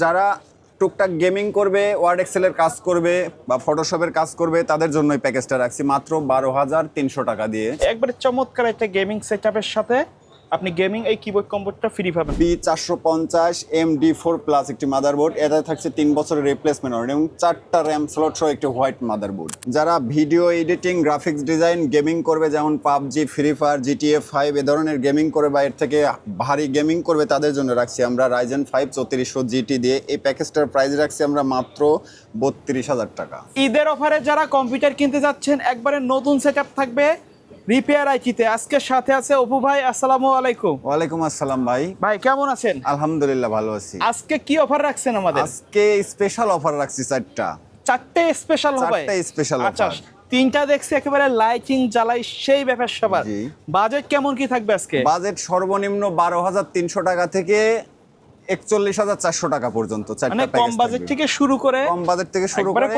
যারা টুকটাক গেমিং করবে, ওয়ার্ড এক্সেলের কাজ করবে বা ফটোশপের কাজ করবে তাদের জন্য এই প্যাকেজটা রাখছি মাত্র 12,300 টাকা দিয়ে। একবারে চমৎকার একটা গেমিং সেটআপের সাথে আপনি গেমিং এই কিবোর্ড কম্বোটা ফ্রি পাবেন। B450 MD4 প্লাস একটি মাদারবোর্ড, এটাতে থাকছে 3 বছরের রিপ্লেসমেন্ট ওয়ারেন্টি এবং 4টা র্যাম স্লট সহ একটি হোয়াইট মাদারবোর্ড। যারা video editing, graphics design, gaming করবে যেমন পাবজি, ফ্রি ফায়ার, GTA 5 এ ধরনের গেমিং করে বা এর থেকে ভারী গেমিং করবে তাদের জন্য রাখছি আমরা Ryzen 5 3400 GT দিয়ে। এই প্যাকেজটার প্রাইস রাখছি আমরা মাত্র 32,000 টাকা। ঈদের অফারে যারা কম্পিউটার কিনতে যাচ্ছেন একবারে নতুন সেটআপ থাকবে রিপেয়ার আইটিতে। আজকে সাথে আছে অপু ভাই। আসসালামু আলাইকুম। ওয়ালাইকুম আসসালাম ভাই। ভাই কেমন আছেন? আলহামদুলিল্লাহ ভালো আছি। আজকে কি অফার রাখছেন আমাদের? আজকে স্পেশাল অফার রাখছি চারটে স্পেশাল হবে। চারটে স্পেশাল আচ্ছা, অফার। তিনটা দেখছি একেবারে লাইটিং জ্বালাই সেই ব্যাপার সবার। জি। বাজেট কেমন কি থাকবে আজকে? বাজেট সর্বনিম্ন 12,300 টাকা থেকে 41,400 টাকা পর্যন্ত। মানে কম বাজেট থেকে শুরু করে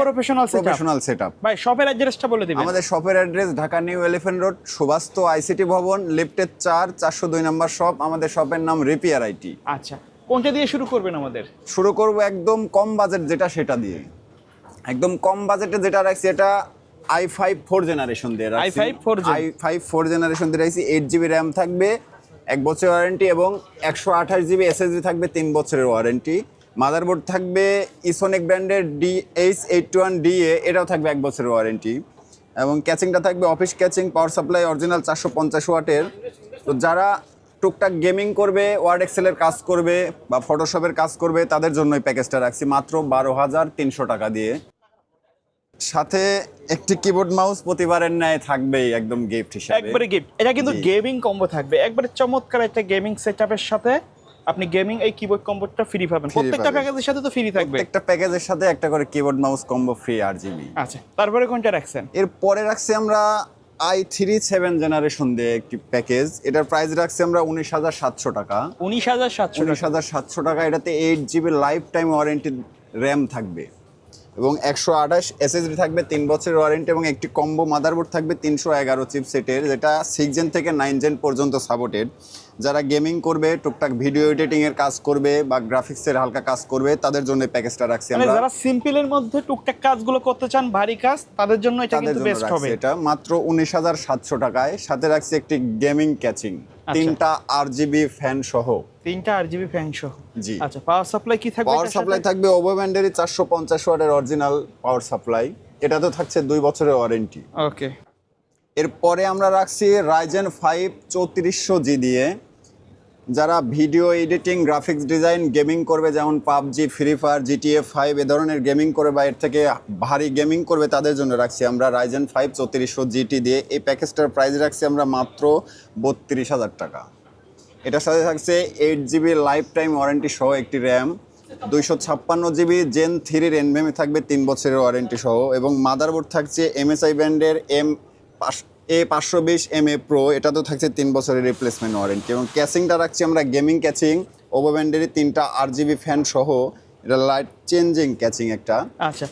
প্রফেশনাল সেটআপ। ভাই শপের অ্যাড্রেসটা বলে দিবেন। আমাদের শপের address Dhaka New Elephant Road, Subastu ICT Bhaban, লিফটের 402 নম্বর শপ। আমাদের শপের নাম রিপেয়ার আইটি। আচ্ছা, কোনটা দিয়ে শুরু করবেন আমাদের? শুরু করব একদম কম বাজেট যেটা সেটা দিয়ে। একদম কম বাজেটে যেটা রাখছি এটা i5 4 জেনারেশন দিয়ে রাখছি। i5 4 জেনারেশন দিয়ে রাখছি। 8GB র্যাম থাকবে, 1 বছরের ওয়ারেন্টি এবং 128GB এসএসডি থাকবে, 3 বছরের ওয়ারেন্টি। মাদারবোর্ড থাকবে ইসোনিক ব্র্যান্ডের DH81DA, এটাও থাকবে 1 বছরের ওয়ারেন্টি এবং ক্যাচিংটা থাকবে office casing, power supply original 450 ওয়াটের। তো যারা টুকটাক গেমিং করবে, ওয়ার্ড এক্সেলের কাজ করবে বা ফটোশপের কাজ করবে তাদের জন্য এই প্যাকেজটা রাখছি মাত্র 12,300 টাকা দিয়ে। সাথে একটি কিবোর্ড মাউস প্রতিবারের ন্যায় থাকবেই একদম গিফট হিসেবে। একবারে গিফট। এটা কিন্তু গেমিং কম্বো থাকবে, একবারে চমৎকার একটা গেমিং সেটআপের সাথে আপনি গেমিং এই কিবোর্ড কম্বোটা ফ্রি পাবেন। প্রত্যেকটা প্যাকেজের সাথে তো ফ্রি থাকবে। প্রত্যেকটা প্যাকেজের সাথে একটা করে keyboard mouse combo free RGB। আচ্ছা, তারপরে কোনটা রাখছেন? এর পরে রাখছি আমরা i3 7 জেনারেশন দিয়ে একটি প্যাকেজ। এটার প্রাইস রাখছি আমরা 19,700 টাকা। 19,700 টাকা। এটাতে 8GB life time warranty RAM থাকবে এবং 128 এসএসডি থাকবে, 3 বছরের ওয়ারেন্টি এবং একটি কম্বো মাদারবোর্ড থাকবে 311 চিপসেটের, যেটা 6 জেন থেকে 9 জেন পর্যন্ত সাপোর্টেড। যারা গেমিং করবে, টুকটাক ভিডিও এডিটিং এর কাজ করবে বা গ্রাফিক্সের হালকা কাজ করবে তাদের জন্য এই প্যাকেজটা রাখছি আমরা। যারা সিম্পলের মধ্যে টুকটাক কাজগুলো করতে চান, ভারী কাজ, তাদের জন্য এটা কিন্তু বেস্ট হবে। এটা মাত্র 19,700 টাকায়। সাথে রাখছি একটি গেমিং ক্যাচিং, 3টা RGB ফ্যান সহ। 3টা RGB ফ্যান সহ। জি। আচ্ছা, পাওয়ার সাপ্লাই কি থাকবে? পাওয়ার সাপ্লাই থাকবে ওভো ব্র্যান্ডেরই 450 ওয়াটের অরিজিনাল পাওয়ার সাপ্লাই। এটা তো থাকছে 2 বছরের ওয়ারেন্টি। ওকে। এরপরে আমরা রাখছি Ryzen 5 3400G দিয়ে। যারা video editing, graphics design, gaming করবে যেমন পাবজি, ফ্রি ফায়ার, GTA 5 এ ধরনের গেমিং করে বা এর থেকে ভারী গেমিং করবে তাদের জন্য রাখছি আমরা Ryzen 5 3400 GT দিয়ে। এই প্যাকেজটার প্রাইস রাখছি আমরা মাত্র 32,000 টাকা। এটার সাথে থাকছে 8GB লাইফ টাইম ওয়ারেন্টি সহ একটি র্যাম, 256GB Gen 3 NVMe থাকবে, 3 বছরের ওয়ারেন্টি সহ এবং মাদারবোর্ড থাকছে MSI ব্র্যান্ডের A520MA Pro, এটা তো থাকছে 3 বছরের রিপ্লেসমেন্ট ওয়ারেন্টি এবং ক্যাচিংটা রাখছি আমরা গেমিং ক্যাচিং, ওভো ব্র্যান্ডেরই 3টা RGB ফ্যান সহ। এটা লাইট চেঞ্জিং ক্যাচিং একটা। আচ্ছা,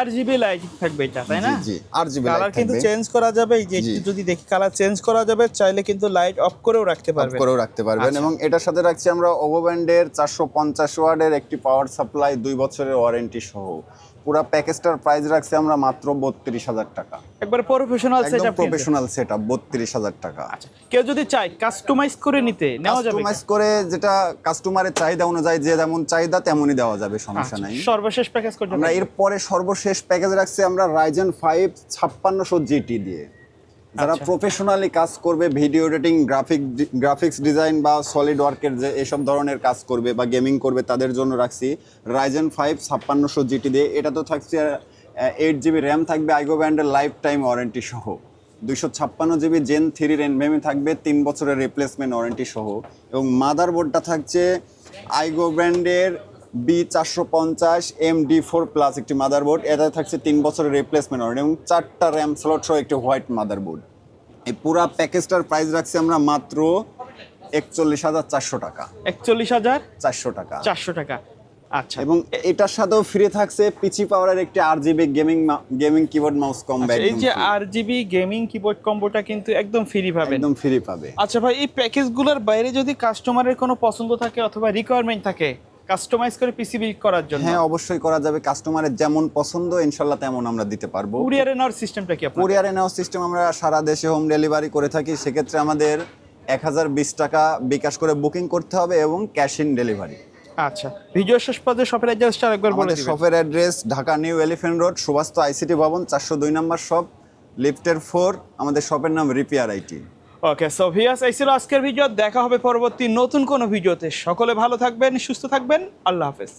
RGB লাইট থাকবে এটা, তাই না? জি, RGB কালার কিন্তু চেঞ্জ করা যাবে। এই যে যদি দেখি কালার চেঞ্জ করা যাবে, চাইলে কিন্তু লাইট অফ করেও রাখতে পারবেন। এবং এটার সাথে রাখছি আমরা ওভো ব্র্যান্ডের 450 ওয়াটের একটি পাওয়ার সাপ্লাই, 2 বছরের ওয়ারেন্টি সহ। পুরো প্যাকেজটার প্রাইস রাখছি আমরা মাত্র 32,000 টাকা। একবার প্রফেশনাল সেটআপ, 32,000 টাকা। আচ্ছা, কেউ যদি চায় কাস্টমাইজ করে নিতে, নেওয়া যাবে? কাস্টমাইজ করে যেটা কাস্টমারের চাহিদা অনুযায়ী, যে যেমন চাহিদা তেমনই দেওয়া যাবে, সমস্যা নাই। সর্বশেষ প্যাকেজ করতে আমরা এরপরে সর্বশেষ প্যাকেজ রাখছি আমরা Ryzen 5 5600 GT দিয়ে। যারা প্রফেশনালি কাজ করবে, ভিডিও এডিটিং, গ্রাফিক্স ডিজাইন বা সলিড ওয়ার্কের যে এসব ধরনের কাজ করবে বা গেমিং করবে তাদের জন্য রাখছি Ryzen 5 5600 GT দিয়ে। এটা তো থাকছে 8GB র্যাম থাকবে, আইগো ব্র্যান্ডের লাইফ টাইম ওয়ারেন্টি সহ, 256GB Gen 3 NVMe থাকবে, 3 বছরের রিপ্লেসমেন্ট ওয়ারেন্টি সহ এবং মাদারবোর্ডটা থাকছে আইগো ব্র্যান্ডের B450 MD4 প্লাস একটি মাদারবোর্ড। এটাতে থাকছে 3 বছরের রিপ্লেসমেন্ট ওয়ারেন্টি এবং 4টা র্যাম স্লট সহ একটি হোয়াইট মাদারবোর্ড। এই পুরো প্যাকেজটার প্রাইস রাখছি আমরা মাত্র 41,400 টাকা। 41,400 টাকা। 400 টাকা। আচ্ছা, এবং এটার সাথেও ফ্রি থাকছে পিচি পাওয়ারের একটি RGB gaming keyboard mouse combo. এই যে RGB গেমিং কিবোর্ড কম্বোটা কিন্তু একদম ফ্রি পাবেন। একদম ফ্রি পাবে। আচ্ছা ভাই, এই প্যাকেজগুলোর বাইরে যদি কাস্টমারের কোনো পছন্দ থাকে অথবা রিকোয়ারমেন্ট থাকে, কাস্টমাইজ করে পিসি বিল্ড করার জন্য? হ্যাঁ, অবশ্যই করা যাবে। কাস্টমারের যেমন পছন্দ ইনশাল্লাহ তেমন আমরা দিতে পারবো। কুরিয়ারে নেওয়ার সিস্টেমটা কি আপনার? কুরিয়ারে নেওয়ার সিস্টেম আমরা সারা দেশে হোম ডেলিভারি করে থাকি। সেক্ষেত্রে আমাদের 1020 টাকা বিকাশ করে বুকিং করতে হবে এবং ক্যাশ ইন ডেলিভারি। আচ্ছা, ভিডিও শেষ পর্যন্ত শপের অ্যাড্রেসটা আরেকবার বলে আমাদের দিবেন। শপের address Dhaka New Elephant Road, Subastu ICT Bhaban, 402 নম্বর শপ, লিফটের 4। আমাদের শপের নাম repair IT. Okay, so viewers, এই ছিল আজকের ভিডিও। দেখা হবে পরবর্তী নতুন কোনো ভিডিওতে। সকলে ভালো থাকবেন, সুস্থ থাকবেন। আল্লাহ হাফেজ।